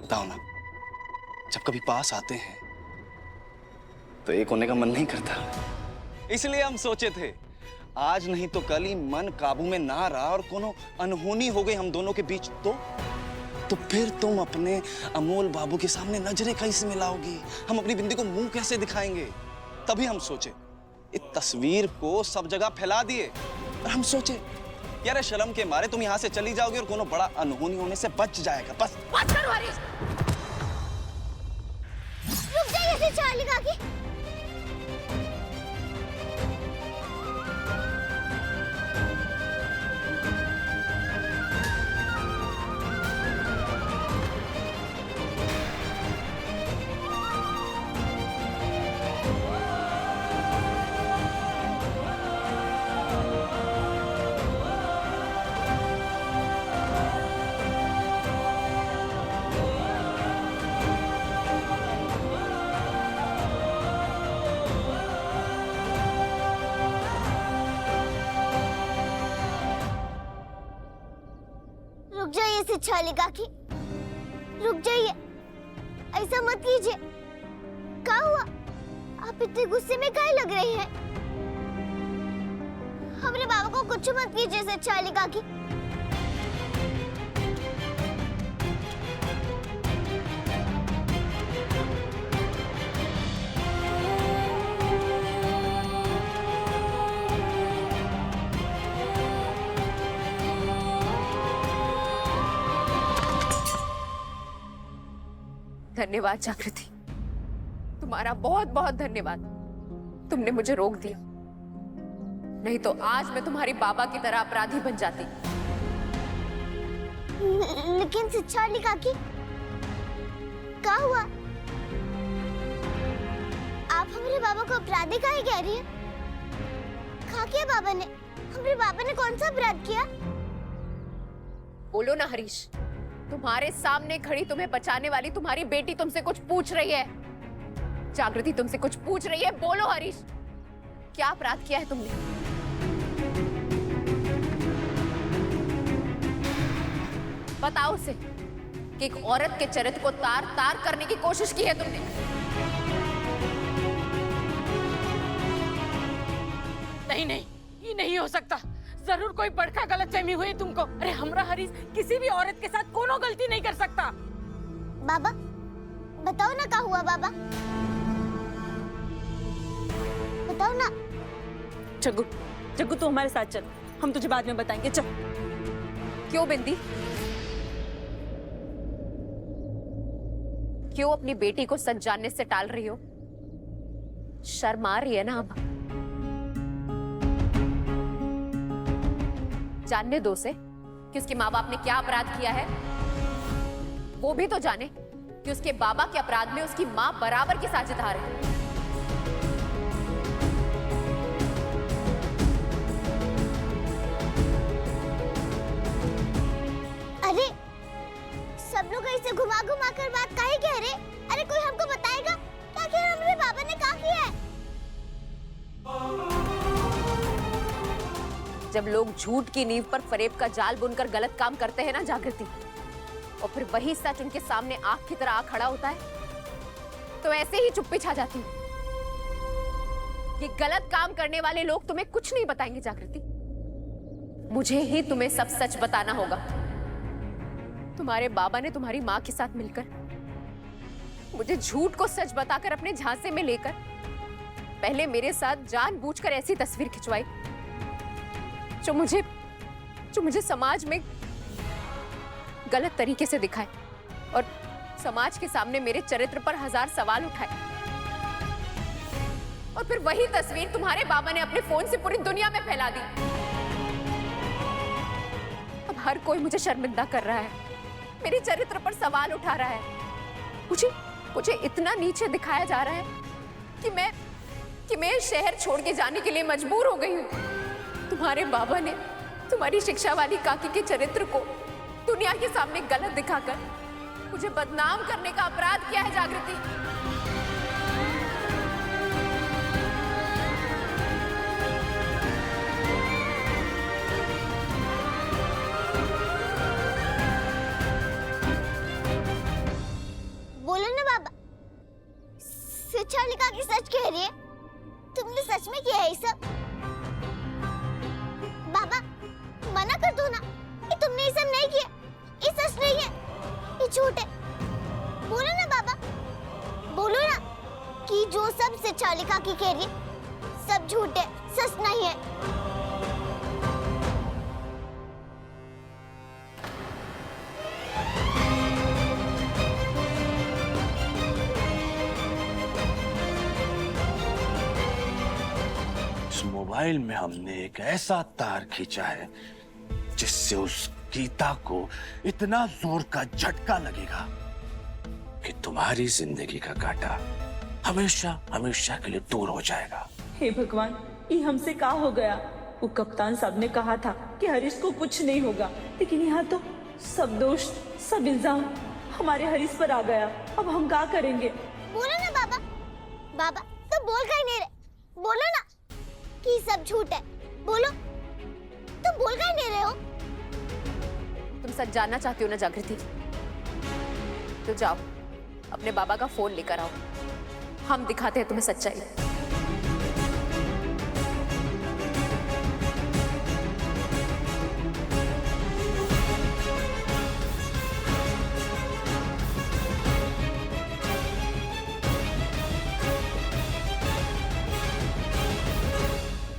बताओ ना, जब कभी पास आते हैं तो एक होने का मन नहीं करता। इसलिए हम सोचे थे आज नहीं तो कल ही मन काबू में ना रहा और कोनो अनहोनी हो गई हम दोनों के बीच, तो फिर तुम अपने अमोल बाबू के सामने नजरें कैसे मिलाओगी, हम अपनी बिंदी को मुंह कैसे दिखाएंगे। तभी हम सोचे इस तस्वीर को सब जगह फैला दिए और हम सोचे यार शर्म के मारे तुम यहां से चली जाओगे और कोनो बड़ा अनहोनी होने से बच जाएगा। बस बात करो हरीश। रुक जाइए चार्ली काकी। रुक जाइए चार्ली काकी, रुक जाइए, ऐसा मत कीजिए। क्या हुआ? आप इतने गुस्से में काहे लग रही हैं? हमारे बाबा को कुछ मत कीजिए चार्ली काकी। धन्यवाद जागृति, तुम्हारा बहुत बहुत धन्यवाद। तुमने मुझे रोक दिया, नहीं तो आज मैं तुम्हारी बाबा की तरह अपराधी बन जाती। लेकिन चार्ली काकी, क्या हुआ? आप हमारे बाबा को अपराधी काहे कह रही हैं? क्या किया बाबा ने? हमारे बाबा ने कौन सा अपराध किया? बोलो ना हरीश, तुम्हारे सामने खड़ी तुम्हें बचाने वाली तुम्हारी बेटी तुमसे कुछ पूछ रही है। जागृति तुमसे कुछ पूछ रही है, बोलो हरीश, क्या अपराध किया है तुमने? बताओ उसे कि एक औरत के चरित्र को तार तार करने की कोशिश की है तुमने। नहीं नहीं, ये नहीं हो सकता। जरूर कोई बड़का गलतफहमी हुई तुमको। अरे हमरा हरीश किसी भी औरत के साथ कोनो गलती नहीं कर सकता। बाबा बताओ ना क्या हुआ? बाबा बताओ ना। जग्गू, जग्गू तू हमारे साथ चल, हम तुझे बाद में बताएंगे। चल। क्यों बिंदी, क्यों अपनी बेटी को सच जानने से टाल रही हो? शर्म आ रही है ना अब? जानने दो उसे कि उसके माँ बाप ने क्या अपराध किया है। वो भी तो जाने कि उसके बाबा के अपराध में उसकी माँ बराबर की साझेदार है। अरे सब लोग ऐसे घुमा घुमा कर बात काहे कह रहे? अरे कोई हमको बताएगा क्या कि हमारे बाबा ने क्या किया है? जब लोग झूठ की नींव पर फरेब का जाल बुनकर गलत काम करते हैं ना जागृति, और फिर वही सच उनके सामने आग की तरह आ खड़ा होता है, तो ऐसे ही चुप्पी छा जाती है। ये गलत काम करने वाले लोग तुम्हें कुछ नहीं बताएंगे जागृति, मुझे ही तुम्हें सब सच बताना होगा। तुम्हारे बाबा ने तुम्हारी माँ के साथ मिलकर मुझे झूठ को सच बताकर अपने झांसे में लेकर पहले मेरे साथ जानबूझकर ऐसी तस्वीर खिंचवाई जो मुझे समाज में गलत तरीके से दिखाए और समाज के सामने मेरे चरित्र पर हजार सवाल उठाए। और फिर वही तस्वीर तुम्हारे बाबा ने अपने फोन से पूरी दुनिया में फैला दी। अब हर कोई मुझे शर्मिंदा कर रहा है, मेरे चरित्र पर सवाल उठा रहा है। मुझे इतना नीचे दिखाया जा रहा है कि मैं शहर छोड़ के जाने के लिए मजबूर हो गई हूँ। तुम्हारे बाबा ने तुम्हारी शिक्षा वाली काकी के चरित्र को दुनिया के सामने गलत दिखाकर मुझे बदनाम करने का अपराध किया है जागृति। फिर चालिका की सच कह रही है? तुमने सच में किया है ये सब? बाबा मना कर दो ना, ये तुमने ये सब नहीं किया, ये सच नहीं है, ये झूठ है। बोलो ना बाबा, बोलो ना कि जो सब से चालिका की कह रही है सब झूठ है, सच नहीं है। इस मोबाइल में हमने एक ऐसा तार खींचा है जिससे उस गीता को इतना जोर का झटका लगेगा कि तुम्हारी जिंदगी का कांटा हमेशा हमेशा के लिए दूर हो जाएगा। हे भगवान, ये हमसे क्या हो गया? वो कप्तान साहब ने कहा था कि हरीश को कुछ नहीं होगा, लेकिन यहाँ तो सब दोष, सब इल्जाम हमारे हरीश पर आ गया। अब हम क्या करेंगे? बोलो ना बाबा, बाबा तो बोल कर ही नहीं रहे, बोलो ना कि सब झूठ है, बोलो, तुम बोल कर ही नहीं रहे हो। तुम सच जानना चाहती हो ना जागृति, तो जाओ अपने बाबा का फोन लेकर आओ, हम दिखाते हैं तुम्हें सच्चाई।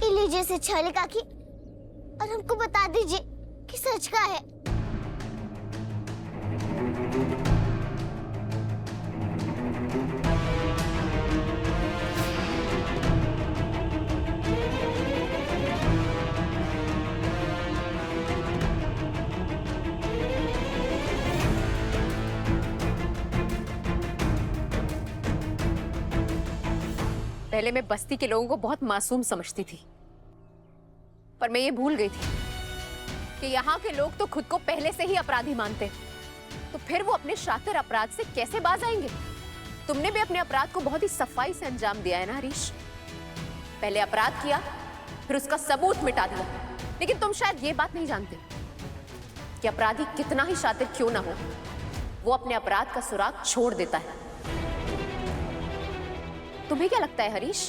ये लीजिए से चालिका की, और हमको बता दीजिए कि सच का है। पहले मैं बस्ती के लोगों को बहुत मासूम समझती थी, पर मैं ये भूल गई थी कि यहाँ के लोग तो खुद को पहले से ही अपराधी मानते हैं, तो फिर वो अपने शातिर अपराध से कैसे बाज आएंगे? तुमने भी अपने अपराध को बहुत ही सफाई से अंजाम दिया है ना हरीश। पहले अपराध किया, फिर उसका सबूत मिटा दिया, लेकिन तुम शायद ये बात नहीं जानते कि अपराधी कितना ही शातिर क्यों ना हो, वो अपने अपराध का सुराग छोड़ देता है। तुम्हें क्या लगता है हरीश,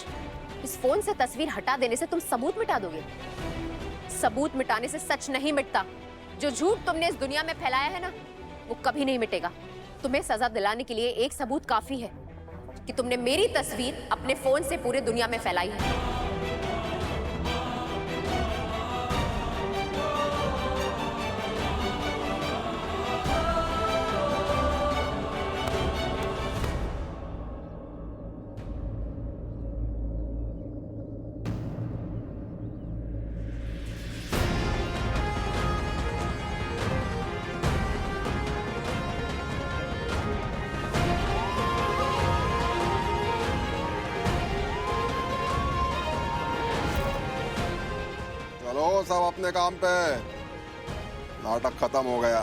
इस फोन से तस्वीर हटा देने से तुम सबूत मिटा दोगे? सबूत मिटाने से सच नहीं मिटता। जो झूठ तुमने इस दुनिया में फैलाया है ना, वो कभी नहीं मिटेगा। तुम्हें सजा दिलाने के लिए एक सबूत काफी है कि तुमने मेरी तस्वीर अपने फोन से पूरे दुनिया में फैलाई है। चलो सब अपने काम पे, नाटक खत्म हो गया।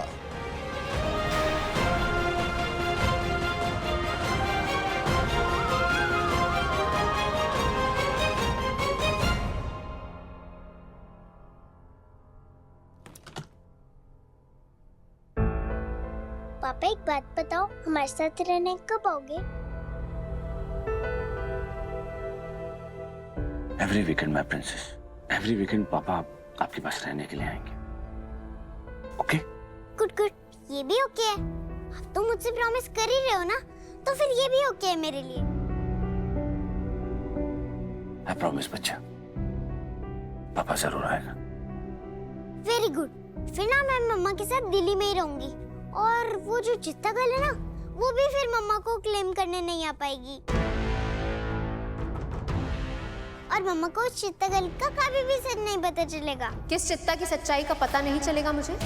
पापा एक बात बताओ, हमारे साथ रहने कब आओगे? Every weekend my princess, every weekend पापा आपके पास रहने के लिए आएंगे। ओके? गुड गुड, ये भी ओके है। अब तो मुझसे प्रॉमिस कर ही रहे हो ना, तो फिर ये भी ओके है मेरे लिए। आई प्रॉमिस बच्चा, पापा जरूर आएगा। वेरी गुड, फिर ना मैं मम्मा के साथ दिल्ली में ही रहूंगी, और वो जो चित्ता गर्ल है ना, वो भी फिर मम्मा को क्लेम करने नहीं आ पाएगी, और मम्मा को उस चित्ता गर्ल का कभी भी सच नहीं पता चलेगा। किस चित्ता की सच्चाई का पता नहीं चलेगा मुझे?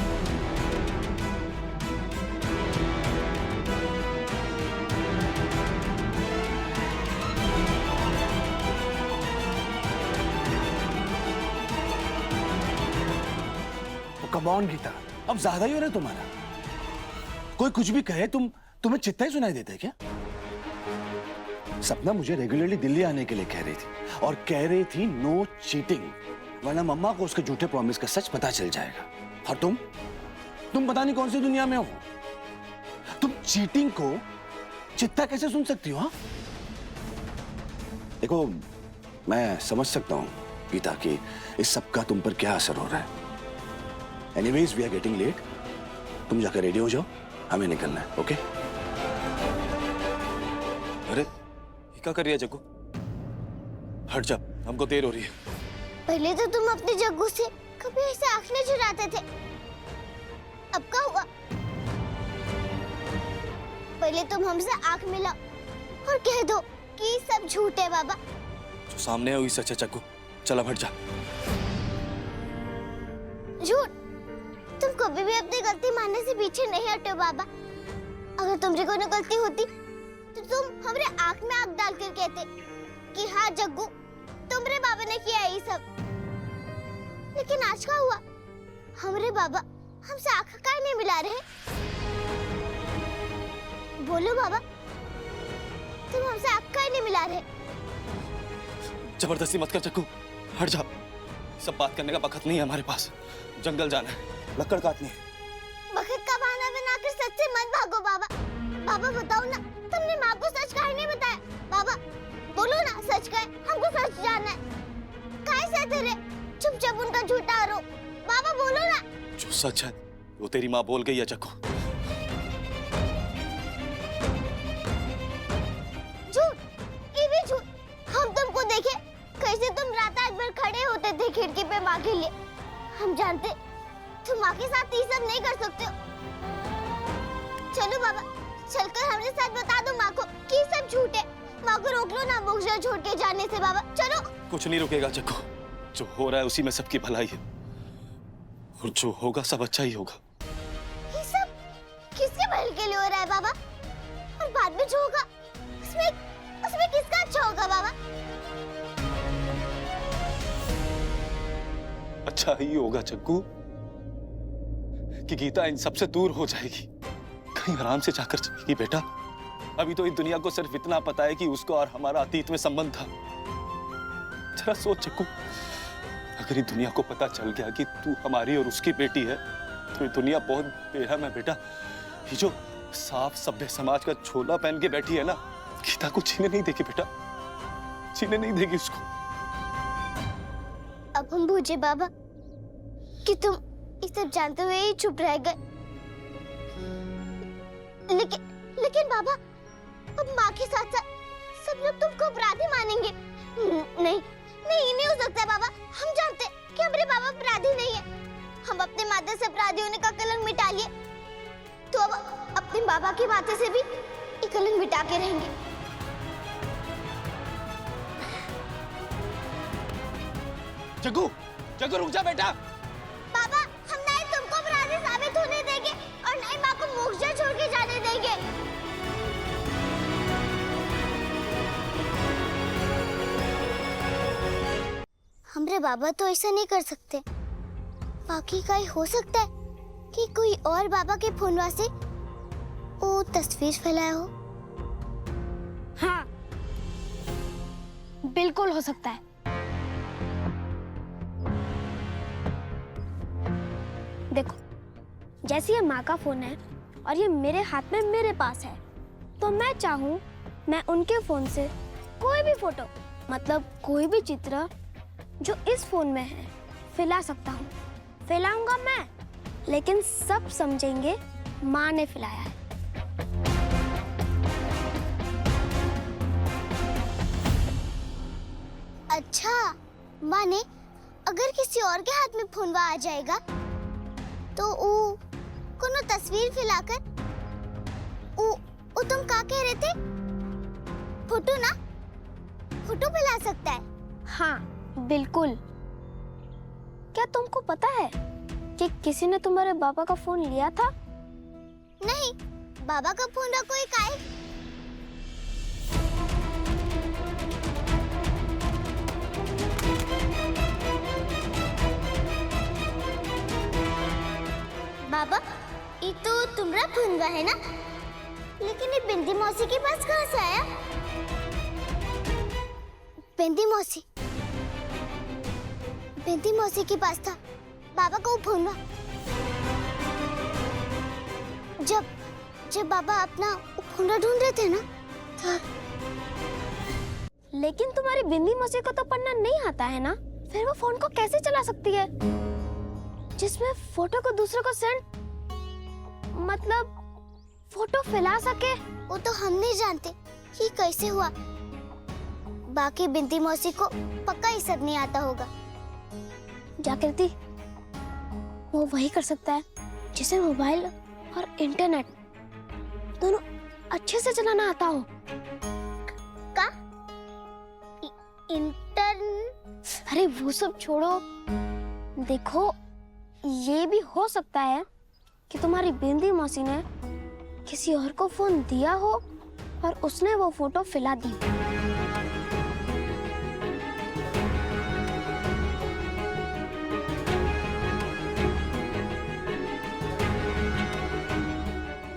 कम ऑन गीता, अब ज्यादा ही हो रहा है तुम्हारा। कोई कुछ भी कहे तुम्हें चित्ता ही सुनाई देता है क्या? सपना मुझे रेगुलरली दिल्ली आने के लिए कह रही थी, और कह रही थी नो चीटिंग, वरना मम्मा को उसके झूठे प्रॉमिस का सच पता चल जाएगा। और तुम पता नहीं कौन सी दुनिया में हो। तुम चीटिंग को चित्ता कैसे सुन सकती हो? हाँ, देखो, मैं समझ सकता हूँ गीता कि इस सब का तुम पर क्या असर हो रहा है। Anyways we are getting late, तुम जाकर रेडी हो जाओ, हमें निकलना है। ओके? अरे ये क्या कर रही है जग्गू? हट जा, हमको देर हो रही है। पहले तो तुम अपने जग्गू से कभी ऐसे आंख नहीं चुराते थे, अब क्या हुआ? पहले तुम हमसे आंख मिलाओ और कह दो कि सब झूठ है बाबा। जो सामने है वही सच है जग्गू, चल अब हट जा। झूठ? तुम कभी भी अपनी गलती मानने से पीछे नहीं हटे बाबा। अगर तुमसे कोई गलती होती तो तुम हमारे आंख में आंख डालकर कहते कि हाँ जग्गू, तुम्हारे बाबा ने किया ये सब। लेकिन आज क्या हुआ? हमारे बाबा हमसे आंख काहे नहीं मिला रहे? बोलो बाबा, तुम हमसे आंख काहे नहीं मिला रहे? जबरदस्ती मत कर जग्गू, हट जा। सब बात करने का वक्त नहीं है हमारे पास, जंगल जाना है, लकड़ काटनी है। वक्त का बहाना बनाकर सच से मत भागो बाबा। बाबा बताओ ना, तुमने माँ को सच काहे नहीं बताया? बाबा बोलो ना, सच कहे, हमको सच जानना है। काहे सहते रहे, चुपचाप उनका झूठा आरोप। बाबा बोलो ना। जो सच है वो तेरी माँ बोल गई है जग्गू। झूठ? ये भी झूठ? हम तुमको देखे कैसे तुम रात भर खड़े होते थे खिड़की पे माँ के लिए। हम जानते तुम माँ के साथ ये सब नहीं कर सकते हो। चलो बाबा, चलकर हमारे साथ बता दो माँ को कि ये सब झूठ है। माँ को रोक लो ना मुझे छोड़ के जाने से बाबा, चलो। कुछ नहीं रुकेगा जग्गू, जो हो रहा है उसी में सबकी भलाई है, और जो होगा सब अच्छा ही होगा। ये सब किसके भले के लिए हो रहा है बाबा? और बाद में जो होगा उसमें किसका अच्छा होगा बाबा? अच्छा ही होगा जग्गू कि गीता इन सबसे दूर हो जाएगी, कहीं आराम से जाकर जाएगी। बेटा, अभी तो इस दुनिया को सिर्फ इतना पता है कि उसको और हमारा अतीत में संबंध था। जरा सोच जग्गू, अगर ये दुनिया को पता चल गया कि तू हमारी और उसकी बेटी है तो ये दुनिया बहुत बेरहम है बेटा। ये जो साफ सभ्य समाज का छोला पहन के बैठी है ना, गीता को छीने नहीं देगी बेटा, छीने नहीं देगी उसको। अब हम बूझे बाबा कि तुम ये सब जानते हुए ही चुप रह गए। लेकिन बाबा, अब माँ के साथ साथ सब लोग तुमको अपराधी मानेंगे। नहीं हो सकता बाबा। हम जानते कि हमारे बाबा अपराधी नहीं है। हम अपने माता से अपराधी होने का कलंक मिटा लिए, तो अब अपने बाबा की माता से भी ये कलंक मिटा के रहेंगे। जग्गू, जग्गू रुक जा बेटा। बाबा, हम ना ही तुमको अपराधी साबित होने देंगे और ना ही माँ को मोक्षदा छोड़ के जाने देंगे। हमरे बाबा तो ऐसा नहीं कर सकते। बाकी का ही हो सकता है कि कोई और बाबा के फोनवा से वो तस्वीर फैलाया हो। हाँ, बिल्कुल हो सकता है। देखो, जैसे ये माँ का फोन है और ये मेरे हाथ में मेरे पास है, तो मैं चाहूँ मैं उनके फोन से कोई भी फोटो, मतलब कोई भी चित्र जो इस फोन में है, फैला सकता हूँ। फैलाऊंगा मैं, लेकिन सब समझेंगे माँ ने फैलाया है। अच्छा, माने अगर किसी और के हाथ में फोनवा आ जाएगा तो वो कोनो तस्वीर फैलाकर वो तुम क्या कह रहे थे? फोटो ना, फोटो फैला सकता है। हाँ, बिल्कुल। क्या तुमको पता है कि किसी ने तुम्हारे बाबा का फोन लिया था? नहीं, बाबा का फोन रखो एक आए। बाबा, ये तो तुम्हारा फोनवा है ना? लेकिन ये बिंदी मौसी के पास कहाँ से आया? बिंदी मौसी के पास था बाबा का वो फोनवा। जब बाबा अपना फोनवा ढूंढ रहे थे ना, तब। लेकिन तुम्हारी बिंदी मौसी को तो पढ़ना नहीं आता है ना, फिर वो फोन को कैसे चला सकती है जिसमें फोटो को दूसरों को सेंड, मतलब फोटो फैला सके? वो तो हम नहीं जानते कि कैसे हुआ। बाकी बिंदी मौसी को पक्का ये सब नहीं आता होगा। जागृति, वो वही कर सकता है जिसे मोबाइल और इंटरनेट दोनों अच्छे से चलाना आता हो। का? अरे वो सब छोड़ो, देखो ये भी हो सकता है कि तुम्हारी बिंदी मौसी ने किसी और को फोन दिया हो और उसने वो फोटो फैला दी।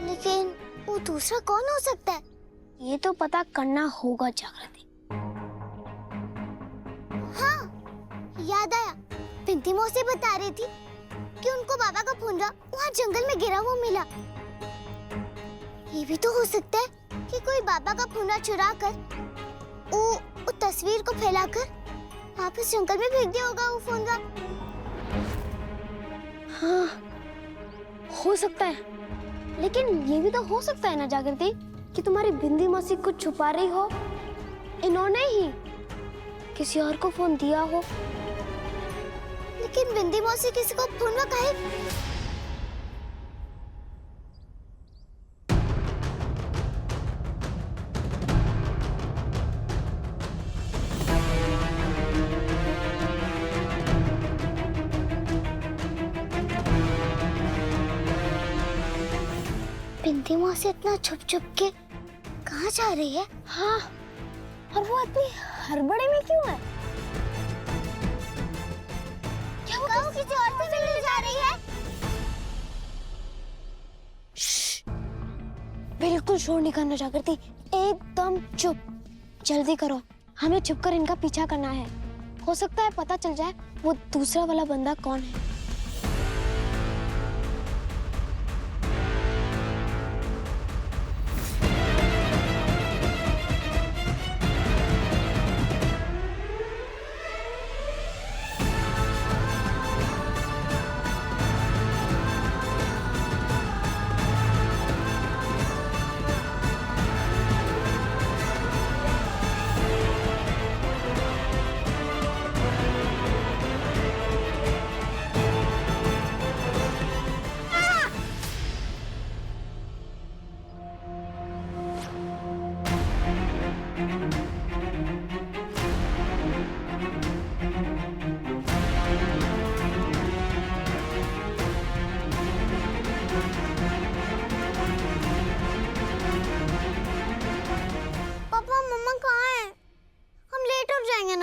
लेकिन वो दूसरा कौन हो सकता है? ये तो पता करना होगा जागृति। हाँ, याद आया। बिंदी मौसी बता रही थी कि उनको बाबा का फोन वहाँ जंगल में गिरा हुआ मिला। ये भी तो हो सकता है कि कोई बाबा का फोन चुरा कर वो तस्वीर को फैलाकर वापस जंगल में फेंक दिया होगा वो फोन। हाँ, हो सकता है, लेकिन ये भी तो हो सकता है ना जागृति कि तुम्हारी बिंदी मौसी कुछ छुपा रही हो, इन्होंने ही किसी और को फोन दिया हो। लेकिन बिंदी मौसी किसी को फोन काहे? बिंदी मौसी इतना छुप छुप के कहाँ जा रही है? हाँ, और वो इतनी हड़बड़ी में क्यों है? क्या वो किसी और से मिलने जा रही है? बिल्कुल शोर नहीं करना जागृति, एकदम चुप। जल्दी करो, हमें छुपकर इनका पीछा करना है। हो सकता है पता चल जाए वो दूसरा वाला बंदा कौन है।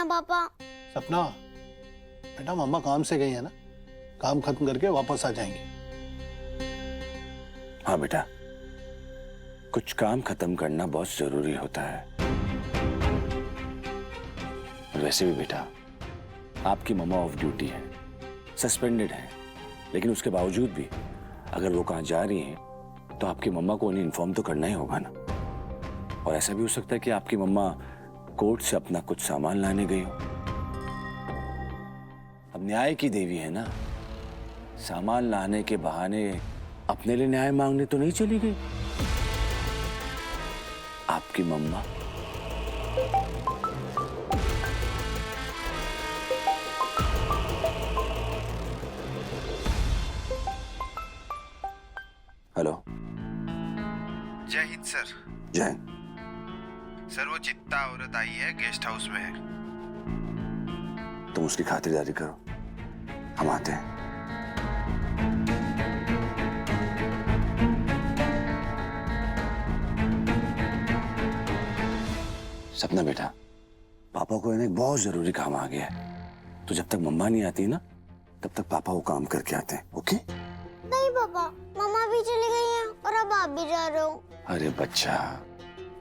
पापा। सपना, बेटा मम्मा काम से गई है ना, काम खत्म करके वापस आ जाएंगे। हाँ बेटा, कुछ काम खत्म करना बहुत जरूरी होता है। वैसे भी बेटा, आपकी मम्मा ऑफ ड्यूटी है, सस्पेंडेड है, लेकिन उसके बावजूद भी अगर वो कहाँ जा रही हैं तो आपकी मम्मा को उन्हें इन्फॉर्म तो करना ही होगा ना। और ऐसा भी हो सकता है कि आपकी मम्मा कोर्ट से अपना कुछ सामान लाने गई हो। अब न्याय की देवी है ना, सामान लाने के बहाने अपने लिए न्याय मांगने तो नहीं चली गई आपकी मम्मा। हेलो। जय हिंद सर। जय। सर वो चित्ता औरत आई है, गेस्ट हाउस में है। तुम उसकी खातिरदारी करो, हम आते हैं। सपना बेटा, पापा को इन्हें बहुत जरूरी काम आ गया है, तो जब तक मम्मा नहीं आती ना तब तक पापा वो काम करके आते हैं। ओके? नहीं पापा, मम्मा भी चली गई हैं और अब आप भी जा रहे हो। अरे बच्चा,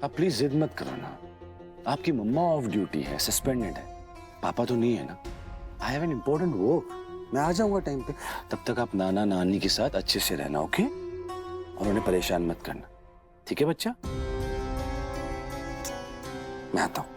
आप प्लीज जिद मत करो ना। आपकी मम्मा ऑफ ड्यूटी है, सस्पेंडेड है, पापा तो नहीं है ना। I have an important work, मैं आ जाऊंगा टाइम पे। तब तक आप नाना नानी के साथ अच्छे से रहना, ओके? और उन्हें परेशान मत करना, ठीक है बच्चा? मैं आता हूँ।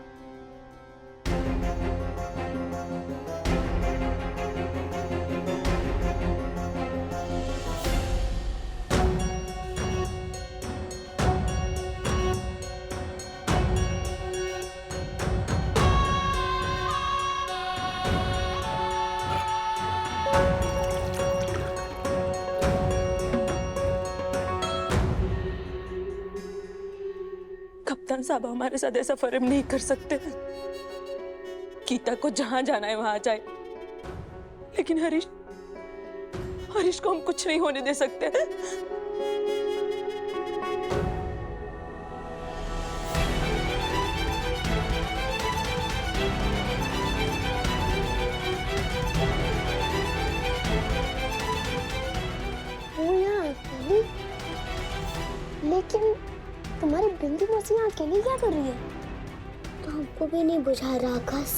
कप्तान साहब हमारे साथ ऐसा फरेब नहीं कर सकते। गीता को जहां जाना है वहां जाए, लेकिन हरीश को हम कुछ नहीं होने दे सकते। वो यहाँ अकेली, लेकिन तुम्हारी बिंदी मौसी यहाँ अकेली क्या कर रही है? तो हमको भी नहीं बुझा रहा आकाश।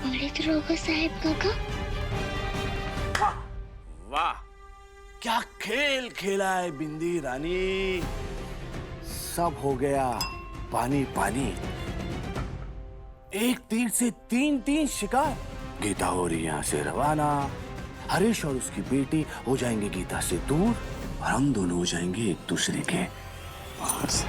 बड़े दरोगा साहब काका, वाह, क्या खेल खेला है बिंदी रानी। सब हो गया पानी पानी। एक तीर से तीन शिकार। गीता हो रही यहाँ से रवाना, हरीश और उसकी बेटी हो जाएंगे गीता से दूर, और हम दोनों हो जाएंगे एक दूसरे के पास।